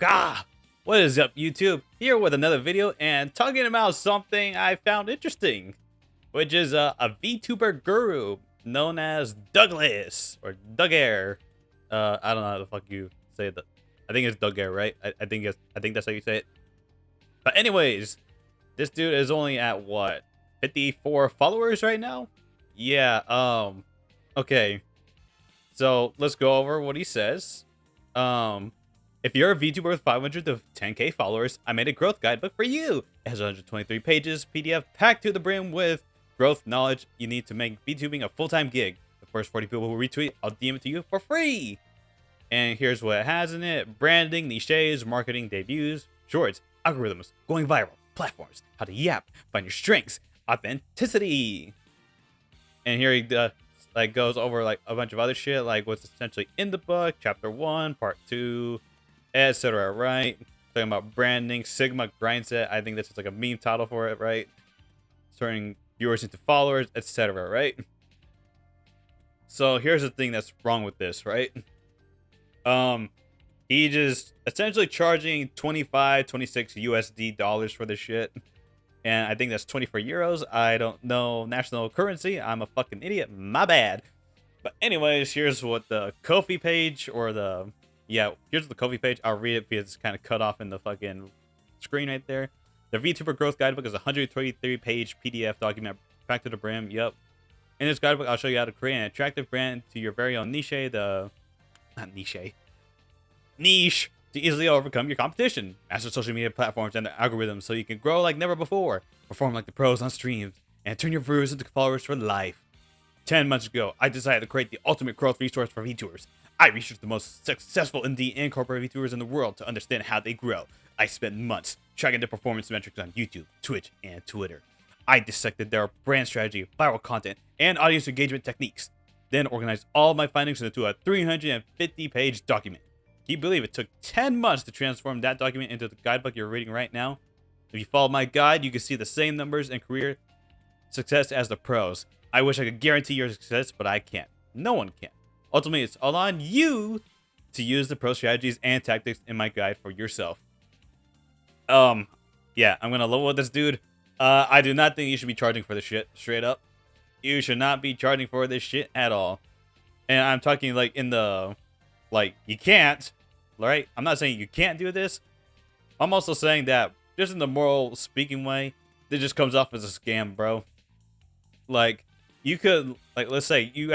Ah, what is up, YouTube? Here with another video and talking about something I found interesting, which is a VTuber guru known as Douglas or Dougair. I don't know how the fuck you say that. I think it's Dougair, right? I think that's how you say it. But anyways, this dude is only at what, 54 followers right now? Yeah. Okay. So let's go over what he says. If you're a VTuber with 500 to 10k followers, I made a growth guidebook for you. It has 123 pages, PDF packed to the brim with growth knowledge you need to make VTubing a full-time gig. The first 40 people who retweet, I'll DM it to you for free. And here's what it has in it: branding, niches, marketing, debuts, shorts, algorithms, going viral, platforms, how to yap, find your strengths, authenticity. And here he goes over like a bunch of other shit, like what's essentially in the book, chapter 1, part 2, etc. Right? Talking about branding, Sigma grindset. I think this is like a meme title for it, right? Turning viewers into followers, etc. Right? So here's the thing that's wrong with this, right? He just essentially charging 25, 26 USD dollars for this shit. And I think that's 24 euros. I don't know national currency. I'm a fucking idiot. My bad. But anyways, here's what the Ko-fi page or the... Yeah, here's the Ko-fi page. I'll read it because it's kind of cut off in the fucking screen right there. The VTuber Growth Guidebook is a 123-page PDF document packed to the brim. Yep. In this guidebook, I'll show you how to create an attractive brand to your very own niche. Niche to easily overcome your competition. Master social media platforms and their algorithms so you can grow like never before. Perform like the pros on streams and turn your viewers into followers for life. 10 months ago, I decided to create the ultimate growth resource for VTubers. I researched the most successful indie and corporate VTubers in the world to understand how they grow. I spent months tracking their performance metrics on YouTube, Twitch, and Twitter. I dissected their brand strategy, viral content, and audience engagement techniques. Then organized all my findings into a 350-page document. Can you believe it took 10 months to transform that document into the guidebook you're reading right now? If you follow my guide, you can see the same numbers and career success as the pros. I wish I could guarantee your success, but I can't. No one can. Ultimately, it's all on you to use the pro strategies and tactics in my guide for yourself. Yeah, I'm gonna level with this dude. I do not think you should be charging for this shit, straight up. You should not be charging for this shit at all. And I'm talking like in the... Like, you can't, right? I'm not saying you can't do this. I'm also saying that just in the moral speaking way, it just comes off as a scam, bro. Like, you could, like, let's say you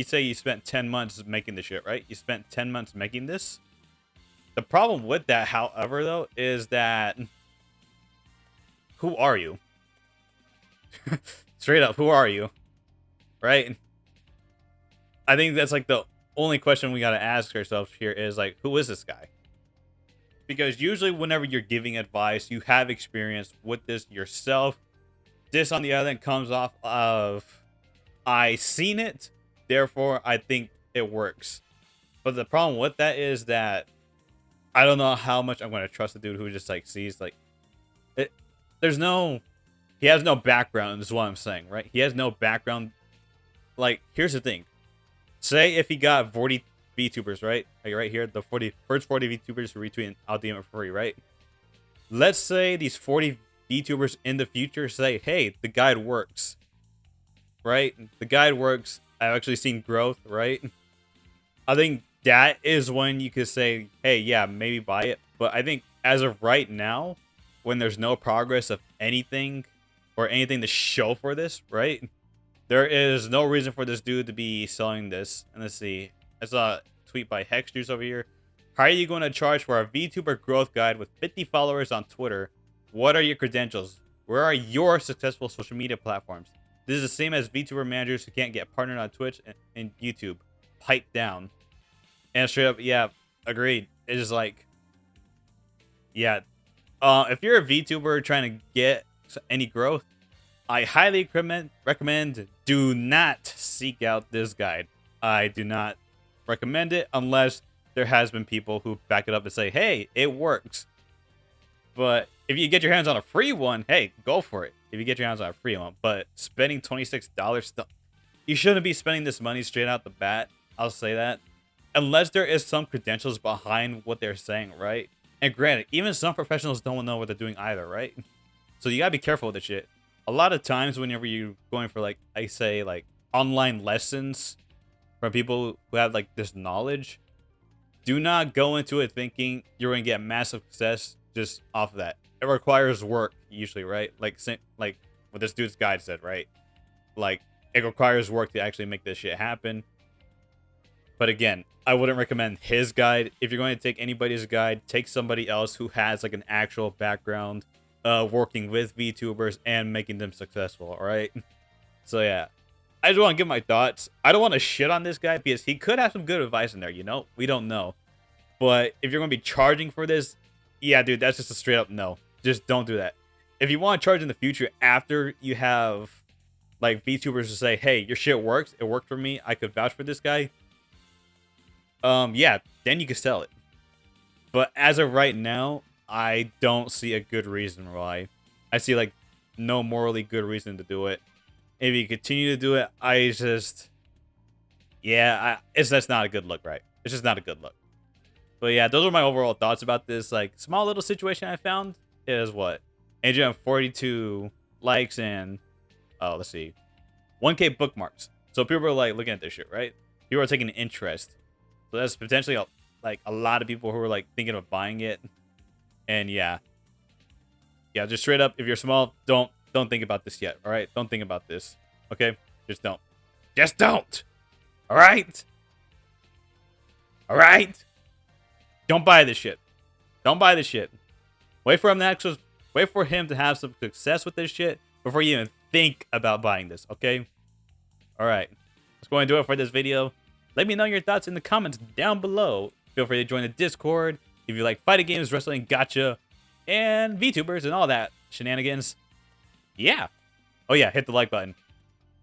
say you spent 10 months making this shit, right? You spent 10 months making this. The problem with that, however, though, is that who are you? Straight up, who are you? Right? I think that's like the only question we got to ask ourselves here is like, who is this guy? Because usually whenever you're giving advice, you have experience with this yourself. This, on the other hand, comes off of, I seen it, therefore I think it works. But the problem with that is that I don't know how much I'm going to trust a dude who just like sees like it. He has no background, is what I'm saying, right? He has no background. Like, here's the thing. Say if he got 40 VTubers, right? Like right here, the first 40 VTubers who retweet, I'll DM it for free, right? Let's say these 40 VTubers in the future say, hey, the guide works, right? The guide works. I've actually seen growth, right? I think that is when you could say, hey, yeah, maybe buy it. But I think as of right now, when there's no progress of anything or anything to show for this, right? There is no reason for this dude to be selling this. And let's see. I saw a tweet by Hexjuice over here. How are you going to charge for a VTuber growth guide with 50 followers on Twitter? What are your credentials? Where are your successful social media platforms? This is the same as VTuber managers who can't get partnered on Twitch and YouTube. Pipe down. And straight up, yeah, agreed. It's just like, yeah. If you're a VTuber trying to get any growth, I highly recommend do not seek out this guide. I do not recommend it unless there has been people who back it up and say, hey, it works. But if you get your hands on a free one, hey, go for it. If you get your hands on a free one. But spending $26, you shouldn't be spending this money straight out the bat. I'll say that. Unless there is some credentials behind what they're saying, right? And granted, even some professionals don't know what they're doing either, right? So you gotta be careful with this shit. A lot of times, whenever you're going for like, I say like online lessons from people who have like this knowledge, do not go into it thinking you're gonna get massive success just off of that. It requires work usually, right? Like what this dude's guide said, right? Like it requires work to actually make this shit happen. But again, I wouldn't recommend his guide. If you're going to take anybody's guide, take somebody else who has like an actual background working with VTubers and making them successful, all right? So yeah, I just want to give my thoughts. I don't want to shit on this guy because he could have some good advice in there, you know? We don't know. But if you're going to be charging for this, yeah, dude, that's just a straight up no. Just don't do that. If you want to charge in the future after you have like VTubers to say, hey, your shit works. It worked for me. I could vouch for this guy. Yeah, then you can sell it. But as of right now, I don't see a good reason why. I see like no morally good reason to do it. If you continue to do it, I just, yeah, that's not a good look, right? It's just not a good look. But yeah, those are my overall thoughts about this like small little situation I found. It is what? And 42 likes and let's see, 1K bookmarks. So people are like looking at this shit, right? People are taking an interest. So that's potentially like a lot of people who are like thinking of buying it. And yeah, just straight up, if you're small, don't think about this yet. All right, don't think about this. Okay, just don't. Just don't. All right. All right. Don't buy this shit. Don't buy this shit. Wait for him to have some success with this shit before you even think about buying this. Okay. All right. That's going to do it for this video. Let me know your thoughts in the comments down below. Feel free to join the Discord if you like fighting games, wrestling, gacha, and VTubers and all that shenanigans. Yeah. Oh yeah, hit the like button.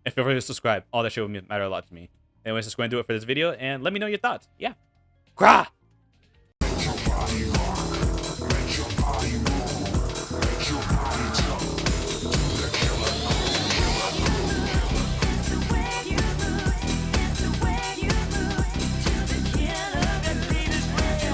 And feel free to subscribe. All that shit would matter a lot to me. Anyways, that's going to do it for this video. And let me know your thoughts. Yeah. Grah!